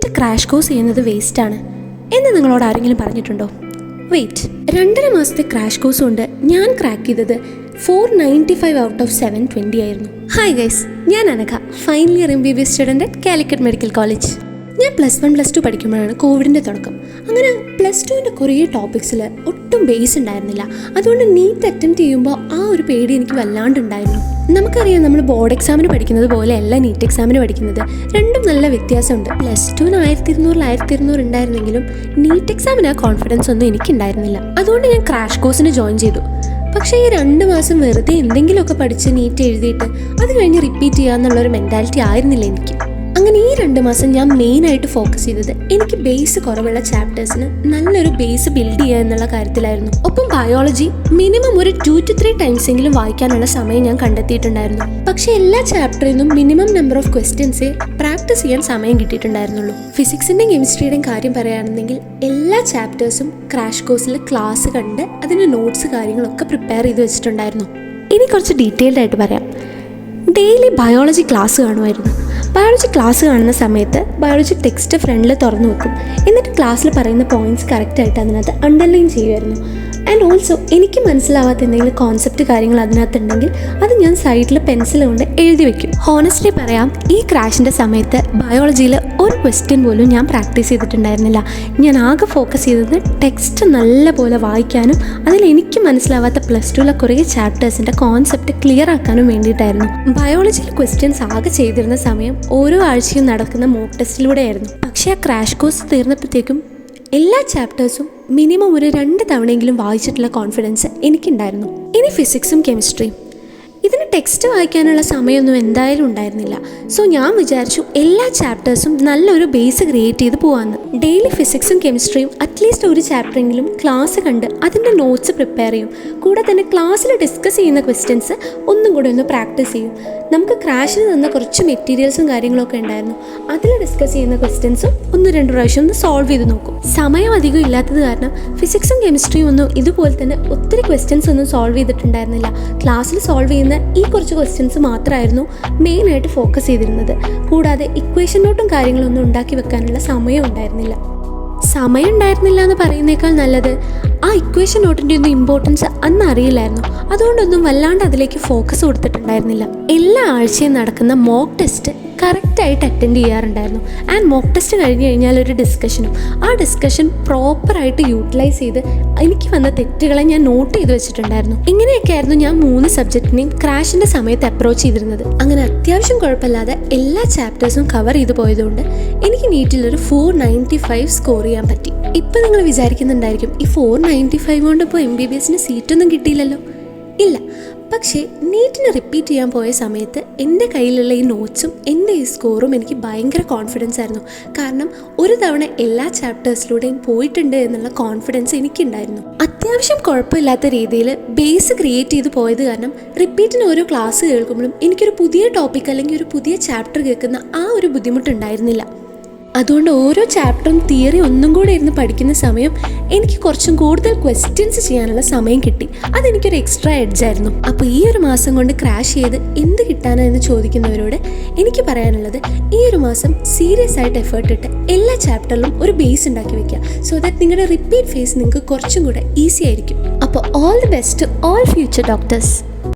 NEET crash course ചെയ്യുന്നത് വേസ്റ്റാണ് എന്ന് നിങ്ങളോട് ആരെങ്കിലും പറഞ്ഞിട്ടുണ്ടോ? വെയിറ്റ്, 2.5 മാസത്തെ ക്രാഷ് കോഴ്സ് കൊണ്ട് ഞാൻ ക്രാക്ക് ചെയ്തത് 495 ഔട്ട് ഓഫ് 720 ആയിരുന്നു. ഹായ് ഗൈസ്, ഞാൻ Anagha, final year MBBS student at Calicut medical college. ഞാൻ +1 +2 പഠിക്കുമ്പോഴാണ് കോവിഡിൻ്റെ തുടക്കം. അങ്ങനെ +2ൻ്റെ കുറേ ടോപ്പിക്സിൽ ഒട്ടും ബേസ് ഉണ്ടായിരുന്നില്ല. അതുകൊണ്ട് നീറ്റ് അറ്റംപ്റ്റ് ചെയ്യുമ്പോൾ ആ ഒരു പേടി എനിക്ക് വല്ലാണ്ടുണ്ടായിരുന്നു. നമുക്കറിയാം, നമ്മൾ ബോർഡ് എക്സാമിന് പഠിക്കുന്നത് പോലെയല്ല നീറ്റ് എക്സാമിന് പഠിക്കുന്നത്. രണ്ടും നല്ല വ്യത്യാസമുണ്ട്. +2ന് 1200 ഉണ്ടായിരുന്നെങ്കിലും നീറ്റ് എക്സാമിന് ആ കോൺഫിഡൻസ് ഒന്നും എനിക്കുണ്ടായിരുന്നില്ല. അതുകൊണ്ട് ഞാൻ ക്രാഷ് കോഴ്സിന് ജോയിൻ ചെയ്തു. പക്ഷേ ഈ 2 മാസം വെറുതെ എന്തെങ്കിലുമൊക്കെ പഠിച്ച് നീറ്റ് എഴുതിയിട്ട് അത് കഴിഞ്ഞ് റിപ്പീറ്റ് ചെയ്യുക എന്നുള്ളൊരു മെൻറ്റാലിറ്റി ആയിരുന്നില്ല എനിക്ക്. അങ്ങനെ ഈ 2 മാസം ഞാൻ മെയിനായിട്ട് ഫോക്കസ് ചെയ്തത് എനിക്ക് ബേസ് കുറവുള്ള ചാപ്റ്റേഴ്സിന് നല്ലൊരു ബേസ് ബിൽഡ് ചെയ്യുക എന്നുള്ള കാര്യത്തിലായിരുന്നു. ഒപ്പം ബയോളജി മിനിമം ഒരു 2 to 3 ടൈംസ് എങ്കിലും വായിക്കാനുള്ള സമയം ഞാൻ കണ്ടെത്തിയിട്ടുണ്ടായിരുന്നു. പക്ഷേ എല്ലാ ചാപ്റ്ററിൽ നിന്നും മിനിമം നമ്പർ ഓഫ് ക്വസ്റ്റ്യൻസേ പ്രാക്ടീസ് ചെയ്യാൻ സമയം കിട്ടിയിട്ടുണ്ടായിരുന്നുള്ളൂ. ഫിസിക്സിൻ്റെയും കെമിസ്ട്രിയുടെയും കാര്യം പറയുകയാണെന്നെങ്കിൽ എല്ലാ ചാപ്റ്റേഴ്സും ക്രാഷ് കോഴ്സിൽ ക്ലാസ് കണ്ട് അതിൻ്റെ നോട്ട്സ് കാര്യങ്ങളൊക്കെ പ്രിപ്പയർ ചെയ്ത് വെച്ചിട്ടുണ്ടായിരുന്നു. ഇനി കുറച്ച് ഡീറ്റെയിൽഡ് ആയിട്ട് പറയാം. ഡെയിലി ബയോളജി ക്ലാസ് കാണുമായിരുന്നു. ബയോളജി ക്ലാസ് കാണുന്ന സമയത്ത് ബയോളജി ടെക്സ്റ്റ് ഫ്രണ്ടിൽ തുറന്നു വെക്കും. എന്നിട്ട് ക്ലാസ്സിൽ പറയുന്ന പോയിൻറ്റ്സ് കറക്റ്റായിട്ട് അതിനകത്ത് അണ്ടർലൈൻ ചെയ്യുമായിരുന്നു. ആൻഡ് ഓൾസോ എനിക്ക് മനസ്സിലാവാത്ത എന്തെങ്കിലും കോൺസെപ്റ്റ് കാര്യങ്ങൾ അതിനകത്തുണ്ടെങ്കിൽ അത് ഞാൻ സൈഡിൽ പെൻസിൽ കൊണ്ട് എഴുതി വെക്കും. ഹോണസ്റ്റ്ലി പറയാം, ഈ ക്രാഷിൻ്റെ സമയത്ത് ബയോളജിയിൽ ഒരു ക്വസ്റ്റ്യൻ പോലും ഞാൻ പ്രാക്ടീസ് ചെയ്തിട്ടുണ്ടായിരുന്നില്ല. ഞാൻ ആകെ ഫോക്കസ് ചെയ്തത് ടെക്സ്റ്റ് നല്ല പോലെ വായിക്കാനും അതിൽ എനിക്ക് മനസ്സിലാവാത്ത +2ലെ കുറേ ചാപ്റ്റേഴ്സിൻ്റെ കോൺസെപ്റ്റ് ക്ലിയർ ആക്കാനും വേണ്ടിയിട്ടായിരുന്നു. ബയോളജിയിൽ ക്വസ്റ്റ്യൻസ് ആകെ ചെയ്തിരുന്ന സമയം ഓരോ ആഴ്ചയും നടക്കുന്ന മോക്ക് ടെസ്റ്റിലൂടെയായിരുന്നു. പക്ഷേ ആ ക്രാഷ് കോഴ്സ് തീർന്നപ്പോഴത്തേക്കും എല്ലാ ചാപ്റ്റേഴ്സും മിനിമം ഒരു 2 തവണയെങ്കിലും വായിച്ചിട്ടുള്ള കോൺഫിഡൻസ് എനിക്കുണ്ടായിരുന്നു. ഇനി ഫിസിക്സും കെമിസ്ട്രിയും, ഇതിന് ടെക്സ്റ്റ് വായിക്കാനുള്ള സമയമൊന്നും എന്തായാലും ഉണ്ടായിരുന്നില്ല. സോ ഞാൻ വിചാരിച്ചു എല്ലാ ചാപ്റ്റേഴ്സും നല്ലൊരു ബേസ് ക്രിയേറ്റ് ചെയ്ത് പോകാമെന്ന്. ഡെയിലി ഫിസിക്സും കെമിസ്ട്രിയും അറ്റ്ലീസ്റ്റ് ഒരു ചാപ്റ്ററെങ്കിലും ക്ലാസ് കണ്ട് അതിൻ്റെ നോട്ട്സ് പ്രിപ്പയർ ചെയ്യും. കൂടെ തന്നെ ക്ലാസ്സിൽ ഡിസ്കസ് ചെയ്യുന്ന ക്വസ്റ്റ്യൻസ് ഒന്നും കൂടെ ഒന്ന് പ്രാക്ടീസ് ചെയ്യും. നമുക്ക് ക്രാഷിന് തന്ന കുറച്ച് മെറ്റീരിയൽസും കാര്യങ്ങളൊക്കെ ഉണ്ടായിരുന്നു. അതിൽ ഡിസ്കസ് ചെയ്യുന്ന ക്വസ്റ്റ്യൻസും 1-2 പ്രാവശ്യം ഒന്ന് സോൾവ് ചെയ്ത് നോക്കും. സമയം അധികം ഇല്ലാത്തത് കാരണം ഫിസിക്സും കെമിസ്ട്രിയും ഒന്നും ഇതുപോലെ തന്നെ ഒത്തിരി ക്വസ്റ്റ്യൻസ് ഒന്നും സോൾവ് ചെയ്തിട്ടുണ്ടായിരുന്നില്ല. ക്ലാസ്സിൽ സോൾവ് ചെയ്യുന്ന ഈ കുറച്ച് ക്വസ്റ്റ്യൻസ് മാത്രമായിരുന്നു മെയിനായിട്ട് ഫോക്കസ് ചെയ്തിരുന്നത്. കൂടാതെ ഇക്വേഷൻ നോട്ടും കാര്യങ്ങളൊന്നും ഉണ്ടാക്കി വെക്കാനുള്ള സമയം ഉണ്ടായിരുന്നില്ല എന്ന് പറയുന്നേക്കാൾ നല്ലത് ആ ഇക്വേഷൻ നോട്ടിൻ്റെ ഒന്നും ഇമ്പോർട്ടൻസ് അന്ന് അറിയില്ലായിരുന്നു. അതുകൊണ്ടൊന്നും വല്ലാണ്ട് അതിലേക്ക് ഫോക്കസ് കൊടുത്തിട്ടുണ്ടായിരുന്നില്ല. എല്ലാ ആഴ്ചയും നടക്കുന്ന മോക്ക് ടെസ്റ്റ് കറക്റ്റായിട്ട് അറ്റൻഡ് ചെയ്യാറുണ്ടായിരുന്നു. ആൻഡ് മോക്ക് ടെസ്റ്റ് കഴിഞ്ഞ് കഴിഞ്ഞാൽ ഒരു ഡിസ്കഷനും, ആ ഡിസ്കഷൻ പ്രോപ്പറായിട്ട് യൂട്ടിലൈസ് ചെയ്ത് എനിക്ക് വന്ന തെറ്റുകളെ ഞാൻ നോട്ട് ചെയ്ത് വെച്ചിട്ടുണ്ടായിരുന്നു. ഇങ്ങനെയൊക്കെയായിരുന്നു ഞാൻ 3 സബ്ജക്റ്റിനെയും ക്രാഷിൻ്റെ സമയത്ത് അപ്രോച്ച് ചെയ്തിരുന്നത്. അങ്ങനെ അത്യാവശ്യം കുഴപ്പമില്ലാതെ എല്ലാ ചാപ്റ്റേഴ്സും കവർ ചെയ്ത് പോയതുകൊണ്ട് എനിക്ക് നീറ്റിലൊരു 495 സ്കോർ ചെയ്യാൻ പറ്റി. ഇപ്പം നിങ്ങൾ വിചാരിക്കുന്നുണ്ടായിരിക്കും, ഈ 495 കൊണ്ട് ഇപ്പോൾ MBBSന് സീറ്റൊന്നും കിട്ടിയില്ലല്ലോ. ഇല്ല, പക്ഷേ നീറ്റിന് റിപ്പീറ്റ് ചെയ്യാൻ പോയ സമയത്ത് എൻ്റെ കയ്യിലുള്ള ഈ നോട്ട്സും എൻ്റെ ഈ സ്കോറും എനിക്ക് ഭയങ്കര കോൺഫിഡൻസ് ആയിരുന്നു. കാരണം ഒരു തവണ എല്ലാ ചാപ്റ്റേഴ്സിലൂടെയും പോയിട്ടുണ്ട് എന്നുള്ള കോൺഫിഡൻസ് എനിക്കുണ്ടായിരുന്നു. അത്യാവശ്യം കുഴപ്പമില്ലാത്ത രീതിയിൽ ബേസ് ക്രിയേറ്റ് ചെയ്ത് പോയത് കാരണം റിപ്പീറ്റിന് ഓരോ ക്ലാസ് കേൾക്കുമ്പോഴും എനിക്കൊരു പുതിയ ടോപ്പിക് അല്ലെങ്കിൽ ഒരു പുതിയ ചാപ്റ്റർ കേൾക്കുന്ന ആ ഒരു ബുദ്ധിമുട്ടുണ്ടായിരുന്നില്ല. അതുകൊണ്ട് ഓരോ ചാപ്റ്ററും തിയറി ഒന്നും കൂടെ ഇരുന്ന് പഠിക്കുന്ന സമയം എനിക്ക് കുറച്ചും കൂടുതൽ ക്വസ്റ്റ്യൻസ് ചെയ്യാനുള്ള സമയം കിട്ടി. അതെനിക്കൊരു എക്സ്ട്രാ എഡ്ജായിരുന്നു. അപ്പോൾ ഈ ഒരു മാസം കൊണ്ട് ക്രാഷ് ചെയ്ത് എന്ത് കിട്ടാനാ എന്ന് ചോദിക്കുന്നവരോട് എനിക്ക് പറയാനുള്ളത്, ഈ ഒരു മാസം സീരിയസ് ആയിട്ട് എഫേർട്ട് ഇട്ട് എല്ലാ ചാപ്റ്ററിലും ഒരു ബേസ് ഉണ്ടാക്കി വെക്കുക. സോ ദാറ്റ് നിങ്ങളുടെ റിപ്പീറ്റ് ഫേസ് നിങ്ങൾക്ക് കുറച്ചും കൂടെ ഈസി ആയിരിക്കും. അപ്പോൾ all the best to all future doctors.